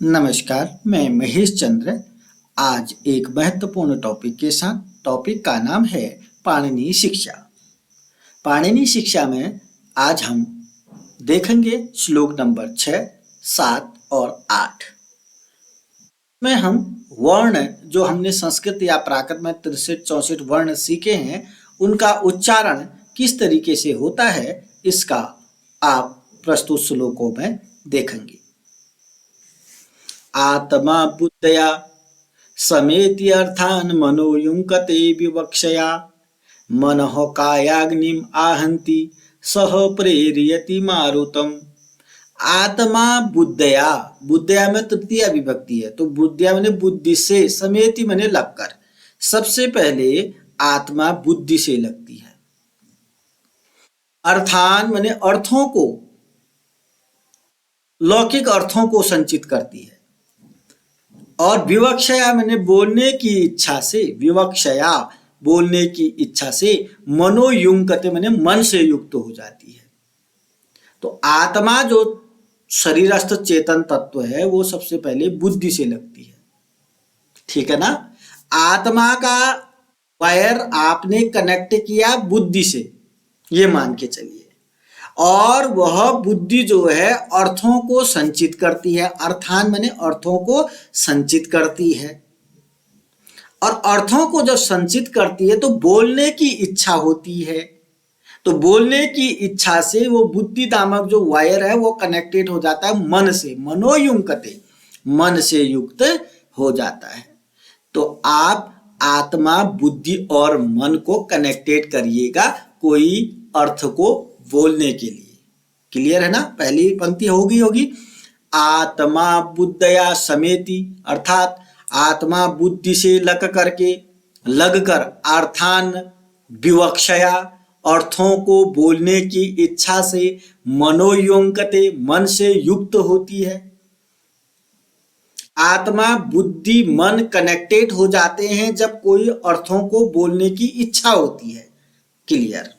नमस्कार, मैं महेश चंद्र। आज एक महत्वपूर्ण टॉपिक के साथ। टॉपिक का नाम है पाणिनि शिक्षा। पाणिनि शिक्षा में आज हम देखेंगे श्लोक नंबर 6, 7 और 8 में हम वर्ण जो हमने संस्कृत या प्राकृत में 63-64 वर्ण सीखे हैं उनका उच्चारण किस तरीके से होता है इसका आप प्रस्तुत श्लोकों में देखेंगे। आत्मा बुद्धया समेति अर्थान मनो युङ्क्ते विवक्षया मनः कायाग्निम आहन्ति सह प्रेरयति मारुतम। आत्मा बुद्धया, बुद्धया में तृतीया विभक्ति है तो बुद्धया माने बुद्धि से, समेति माने लगकर। सबसे पहले आत्मा बुद्धि से लगती है। अर्थान माने अर्थों को, लौकिक अर्थों को संचित करती है। और विवक्षया मैंने बोलने की इच्छा से, विवक्षया बोलने की इच्छा से, मनोयुङ्क्ते मैंने मन से युक्त हो जाती है। तो आत्मा जो शरीरस्थ चेतन तत्व है वो सबसे पहले बुद्धि से लगती है, ठीक है ना। आत्मा का वायर आपने कनेक्ट किया बुद्धि से, ये मान के चलिए, और वह बुद्धि जो है अर्थों को संचित करती है। अर्थान माने अर्थों को संचित करती है, और अर्थों को जब संचित करती है तो बोलने की इच्छा होती है। तो बोलने की इच्छा से वो बुद्धि नामक जो वायर है वो कनेक्टेड हो जाता है मन से, मनोयुङ्क्ते, मन से युक्त हो जाता है। तो आप आत्मा, बुद्धि और मन को कनेक्टेड करिएगा कोई अर्थ को बोलने के लिए। क्लियर है ना। पहली पंक्ति होगी आत्मा बुद्धया समेति, अर्थात आत्मा बुद्धि से लगकर अर्थान विवक्षया, अर्थों को बोलने की इच्छा से, मनोयुङ्क्ते मन से युक्त होती है। आत्मा बुद्धि मन कनेक्टेड हो जाते हैं जब कोई अर्थों को बोलने की इच्छा होती है। क्लियर।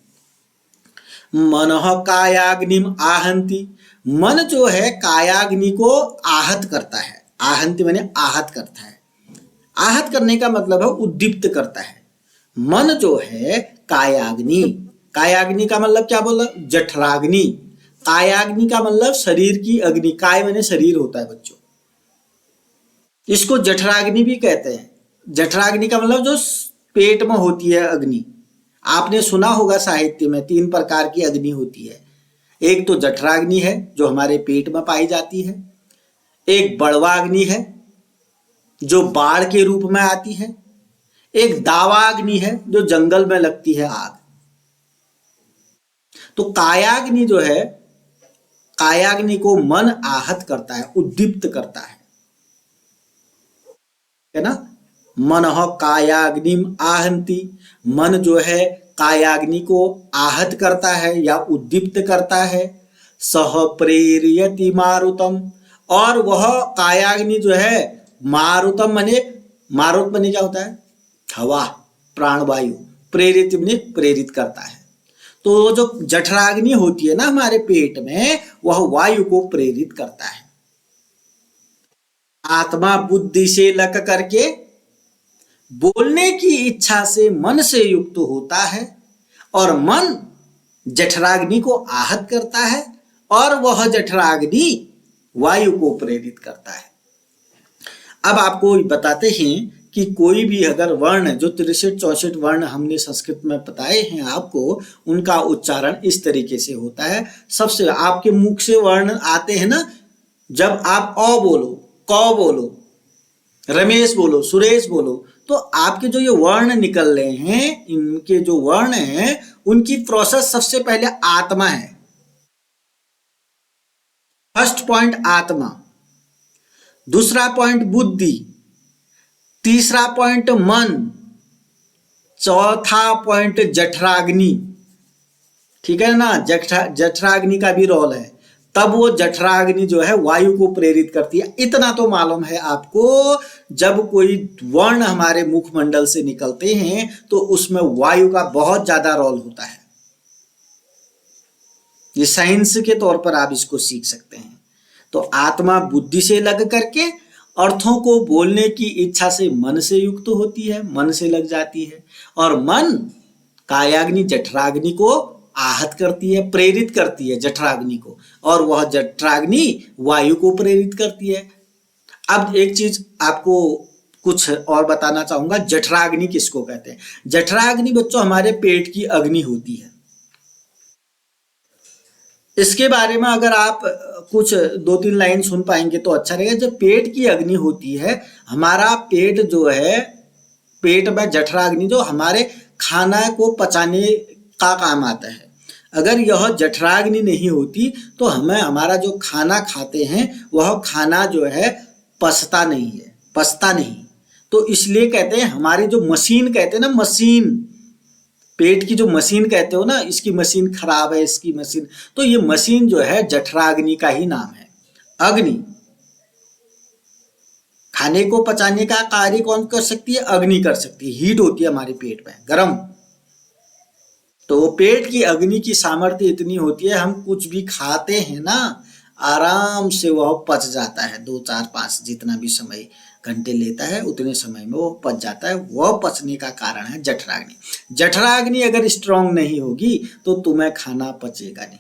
मनः कायाग्निम आहन्ति, मन जो है कायाग्नि को आहत करता है। आहन्ति माने आहत करता है। आहत करने का मतलब है उद्दीप्त करता है। मन जो है कायाग्नि, कायाग्नि का मतलब क्या बोला, जठराग्नि। कायाग्नि का मतलब शरीर की अग्नि, काय माने शरीर होता है बच्चों, इसको जठराग्नि भी कहते हैं। जठराग्नि का मतलब जो पेट में होती है अग्नि। आपने सुना होगा साहित्य में 3 प्रकार की अग्नि होती है। एक तो जठराग्नि है जो हमारे पेट में पाई जाती है, एक बड़वाग्नि है जो बाढ़ के रूप में आती है, एक दावाग्नि है जो जंगल में लगती है आग। तो कायाग्नि जो है, कायाग्नि को मन आहत करता है, उद्दीप्त करता है ना। मनः कायाग्निम आहन्ति, मन जो है कायाग्नि को आहत करता है या उद्दीप्त करता है। सह प्रेरयति मारुतम, और वह कायाग्नि जो है मारुतम माने, मारुत माने क्या होता है, हवा, प्राणवायु। प्रेरित माने प्रेरित करता है। तो जो जठराग्नि होती है ना हमारे पेट में, वह वायु को प्रेरित करता है। आत्मा बुद्धि से लग करके बोलने की इच्छा से मन से युक्त होता है, और मन जठराग्नि को आहत करता है, और वह जठराग्नि वायु को प्रेरित करता है। अब आपको बताते हैं कि कोई भी अगर वर्ण, जो 63-64 वर्ण हमने संस्कृत में बताए हैं आपको, उनका उच्चारण इस तरीके से होता है। सबसे आपके मुख से वर्ण आते हैं ना, जब आप अ बोलो, क बोलो, रमेश बोलो, सुरेश बोलो, तो आपके जो ये वर्ण निकल रहे हैं, इनके जो वर्ण हैं उनकी प्रोसेस सबसे पहले आत्मा है। फर्स्ट पॉइंट आत्मा, दूसरा पॉइंट बुद्धि, तीसरा पॉइंट मन, चौथा पॉइंट जठराग्नि। ठीक है ना। जठराग्नि का भी रोल है, तब वो जठराग्नि जो है वायु को प्रेरित करती है। इतना तो मालूम है आपको, जब कोई वर्ण हमारे मुखमंडल से निकलते हैं तो उसमें वायु का बहुत ज्यादा रोल होता है। ये साइंस के तौर पर आप इसको सीख सकते हैं। तो आत्मा बुद्धि से लग करके अर्थों को बोलने की इच्छा से मन से युक्त होती है, मन से लग जाती है, और मन कायाग्नि जठराग्नि को आहत करती है, प्रेरित करती है जठराग्नि को, और वह जठराग्नि वायु को प्रेरित करती है। अब एक चीज आपको कुछ और बताना चाहूंगा, जठराग्नि किसको कहते हैं। जठराग्नि बच्चों हमारे पेट की अग्नि होती है। इसके बारे में अगर आप कुछ 2-3 लाइन सुन पाएंगे तो अच्छा रहेगा। जब पेट की अग्नि होती है, हमारा पेट जो है, पेट में जठराग्नि जो हमारे खाना को पचाने का काम आता है, अगर यह जठराग्नि नहीं होती तो हमें हमारा जो खाना खाते हैं वह खाना जो है पचता नहीं है, पचता नहीं। तो इसलिए कहते हैं हमारी जो मशीन कहते हैं ना, मशीन, पेट की जो मशीन कहते हो ना, इसकी मशीन खराब है, इसकी मशीन, तो ये मशीन जो है जठराग्नि का ही नाम है। अग्नि, खाने को पचाने का कार्य कौन कर सकती है? अग्नि कर सकती है। हीट होती है हमारे पेट में, गर्म। तो पेट की अग्नि की सामर्थ्य इतनी होती है, हम कुछ भी खाते हैं ना, आराम से वह पच जाता है। 2, 4, 5 जितना भी समय घंटे लेता है उतने समय में वो पच जाता है। वह पचने का कारण है जठराग्नि। जठराग्नि अगर स्ट्रांग नहीं होगी तो तुम्हें खाना पचेगा नहीं।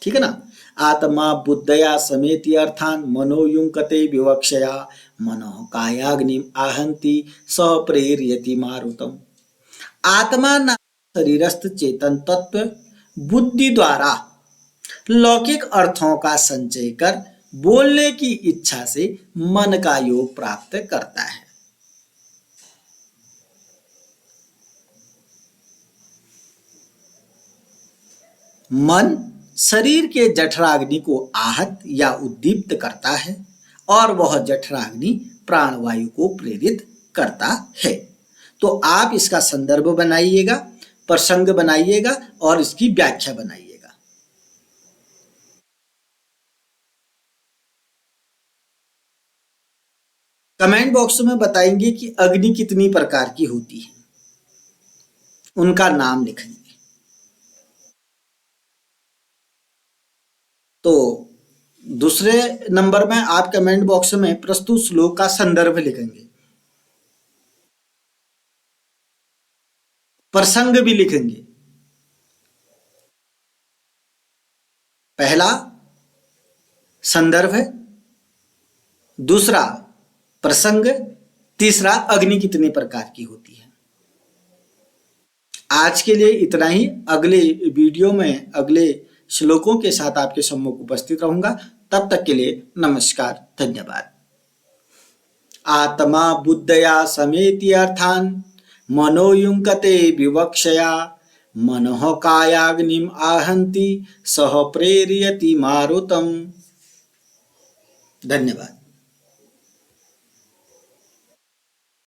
ठीक है ना। आत्मा बुद्धया समेति अर्थान मनोयुंकते विवक्षया मनः कायाग्नि आहंति स प्रेरयति मारुतम। आत्मा नाम शरीरस्थ चेतन तत्व बुद्धि द्वारा लौकिक अर्थों का संचय कर बोलने की इच्छा से मन का योग प्राप्त करता है। मन शरीर के जठराग्नि को आहत या उद्दीप्त करता है और वह जठराग्नि प्राणवायु को प्रेरित करता है। तो आप इसका संदर्भ बनाइएगा, प्रसंग बनाइएगा और इसकी व्याख्या बनाइएगा। कमेंट बॉक्स में बताएंगे कि अग्नि कितनी प्रकार की होती है, उनका नाम लिखेंगे। तो दूसरे नंबर में आप कमेंट बॉक्स में प्रस्तुत श्लोक का संदर्भ लिखेंगे, प्रसंग भी लिखेंगे। पहला संदर्भ है, दूसरा प्रसंग, तीसरा अग्नि कितने प्रकार की होती है। आज के लिए इतना ही। अगले वीडियो में अगले श्लोकों के साथ आपके सम्मुख उपस्थित रहूंगा। तब तक के लिए नमस्कार, धन्यवाद। आत्मा बुद्धया समेति अर्थान मनोयुंकते विवक्षया मनः कायाग्निम आहंति सह प्रेरयति मारुतम। धन्यवाद।